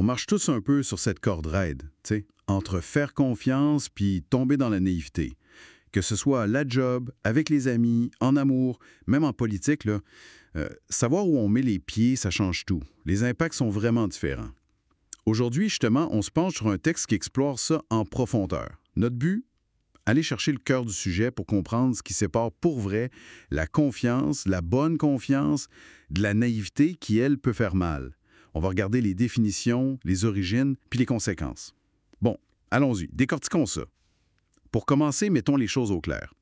On marche tous un peu sur cette corde raide, tu sais, entre faire confiance puis tomber dans la naïveté. Que ce soit à la job, avec les amis, en amour, même en politique, là, savoir où on met les pieds, ça change tout. Les impacts sont vraiment différents. Aujourd'hui, justement, on se penche sur un texte qui explore ça en profondeur. Notre but? Aller chercher le cœur du sujet pour comprendre ce qui sépare pour vrai la confiance, la bonne confiance, de la naïveté qui, elle, peut faire mal. On va regarder les définitions, les origines, puis les conséquences. Bon, allons-y, décortiquons ça. Pour commencer, mettons les choses au clair.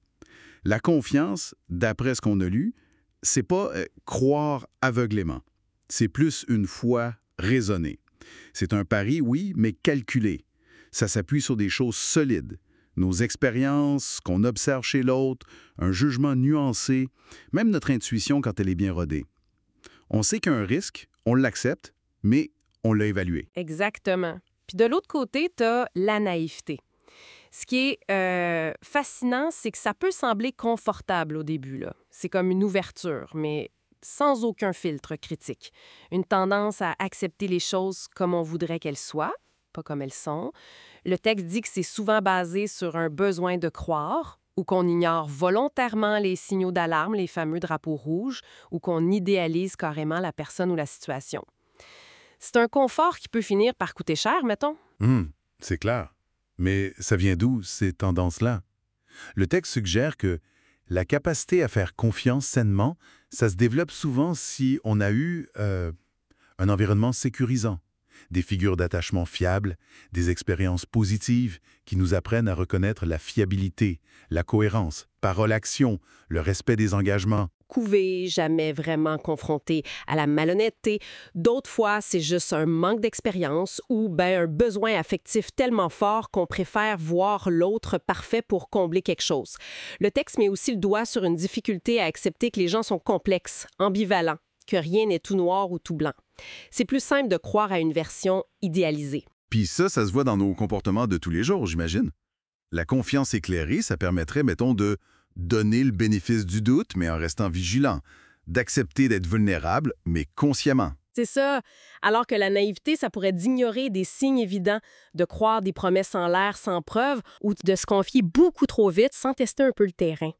La confiance, d'après ce qu'on a lu, c'est pas croire aveuglément. C'est plus une foi raisonnée. C'est un pari, oui, mais calculé. Ça s'appuie sur des choses solides. Nos expériences, ce qu'on observe chez l'autre, un jugement nuancé, même notre intuition quand elle est bien rodée. On sait qu'il y a un risque, on l'accepte, mais on l'a évalué. Exactement. Puis de l'autre côté, tu as la naïveté. Ce qui est fascinant, c'est que ça peut sembler confortable au début, là. C'est comme une ouverture, mais sans aucun filtre critique. Une tendance à accepter les choses comme on voudrait qu'elles soient, pas comme elles sont. Le texte dit que c'est souvent basé sur un besoin de croire, ou qu'on ignore volontairement les signaux d'alarme, les fameux drapeaux rouges, ou qu'on idéalise carrément la personne ou la situation. C'est un confort qui peut finir par coûter cher, mettons. C'est clair. Mais ça vient d'où, ces tendances-là? Le texte suggère que la capacité à faire confiance sainement, ça se développe souvent si on a eu un environnement sécurisant, des figures d'attachement fiables, des expériences positives qui nous apprennent à reconnaître la fiabilité, la cohérence, parole-action, le respect des engagements. Couvé, jamais vraiment confronté à la malhonnêteté. D'autres fois, c'est juste un manque d'expérience ou un besoin affectif tellement fort qu'on préfère voir l'autre parfait pour combler quelque chose. Le texte met aussi le doigt sur une difficulté à accepter que les gens sont complexes, ambivalents, que rien n'est tout noir ou tout blanc. C'est plus simple de croire à une version idéalisée. Puis ça se voit dans nos comportements de tous les jours, j'imagine. La confiance éclairée, ça permettrait, mettons, de donner le bénéfice du doute, mais en restant vigilant, d'accepter d'être vulnérable, mais consciemment. C'est ça. Alors que la naïveté, ça pourrait d'ignorer des signes évidents, de croire des promesses en l'air sans preuve ou de se confier beaucoup trop vite sans tester un peu le terrain.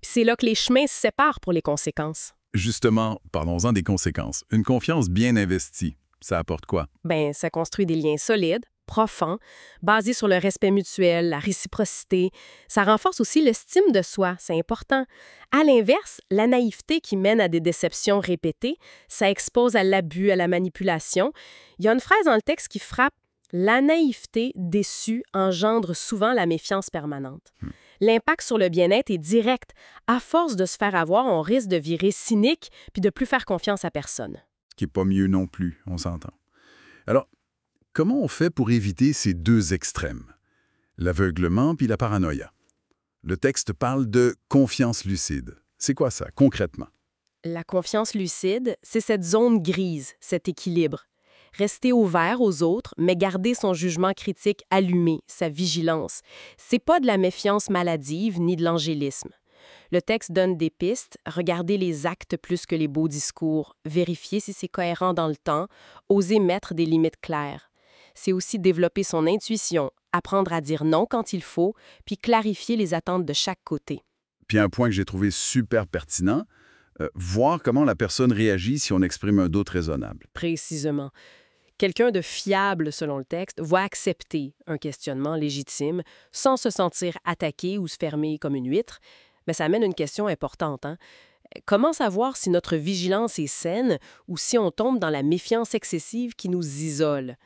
Puis c'est là que les chemins se séparent pour les conséquences. Justement, parlons-en des conséquences. Une confiance bien investie, ça apporte quoi? Ça construit des liens solides, profonds, basés sur le respect mutuel, la réciprocité. Ça renforce aussi l'estime de soi, c'est important. À l'inverse, la naïveté qui mène à des déceptions répétées, ça expose à l'abus, à la manipulation. Il y a une phrase dans le texte qui frappe. La naïveté déçue engendre souvent la méfiance permanente. L'impact sur le bien-être est direct. À force de se faire avoir, on risque de virer cynique puis de plus faire confiance à personne. Ce qui n'est pas mieux non plus, on s'entend. Alors, comment on fait pour éviter ces deux extrêmes? L'aveuglement puis la paranoïa. Le texte parle de confiance lucide. C'est quoi ça, concrètement? La confiance lucide, c'est cette zone grise, cet équilibre. Rester ouvert aux autres, mais garder son jugement critique allumé, sa vigilance. C'est pas de la méfiance maladive ni de l'angélisme. Le texte donne des pistes, regarder les actes plus que les beaux discours, vérifier si c'est cohérent dans le temps, oser mettre des limites claires. C'est aussi développer son intuition, apprendre à dire non quand il faut, puis clarifier les attentes de chaque côté. Puis un point que j'ai trouvé super pertinent, voir comment la personne réagit si on exprime un doute raisonnable. Précisément. Quelqu'un de fiable, selon le texte, va accepter un questionnement légitime sans se sentir attaqué ou se fermer comme une huître. Mais ça amène une question importante. Comment savoir si notre vigilance est saine ou si on tombe dans la méfiance excessive qui nous isole?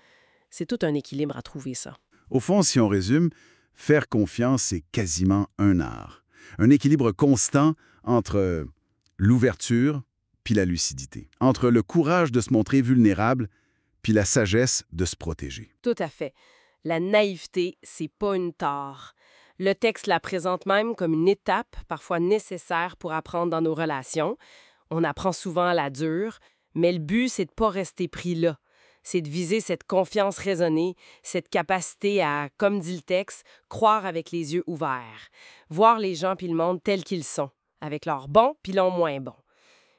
C'est tout un équilibre à trouver, ça. Au fond, si on résume, faire confiance, c'est quasiment un art. Un équilibre constant entre l'ouverture puis la lucidité. Entre le courage de se montrer vulnérable puis la sagesse de se protéger. Tout à fait. La naïveté, c'est pas une tare. Le texte la présente même comme une étape, parfois nécessaire pour apprendre dans nos relations. On apprend souvent à la dure, mais le but, c'est de pas rester pris là. C'est de viser cette confiance raisonnée, cette capacité à, comme dit le texte, croire avec les yeux ouverts. Voir les gens puis le monde tels qu'ils sont, avec leurs bons puis leurs moins bons.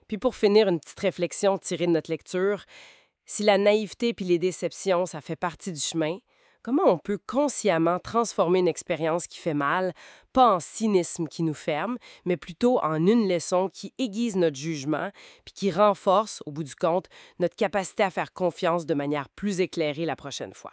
Puis pour finir, une petite réflexion tirée de notre lecture. Si la naïveté puis les déceptions, ça fait partie du chemin, comment on peut consciemment transformer une expérience qui fait mal, pas en cynisme qui nous ferme, mais plutôt en une leçon qui aiguise notre jugement puis qui renforce, au bout du compte, notre capacité à faire confiance de manière plus éclairée la prochaine fois?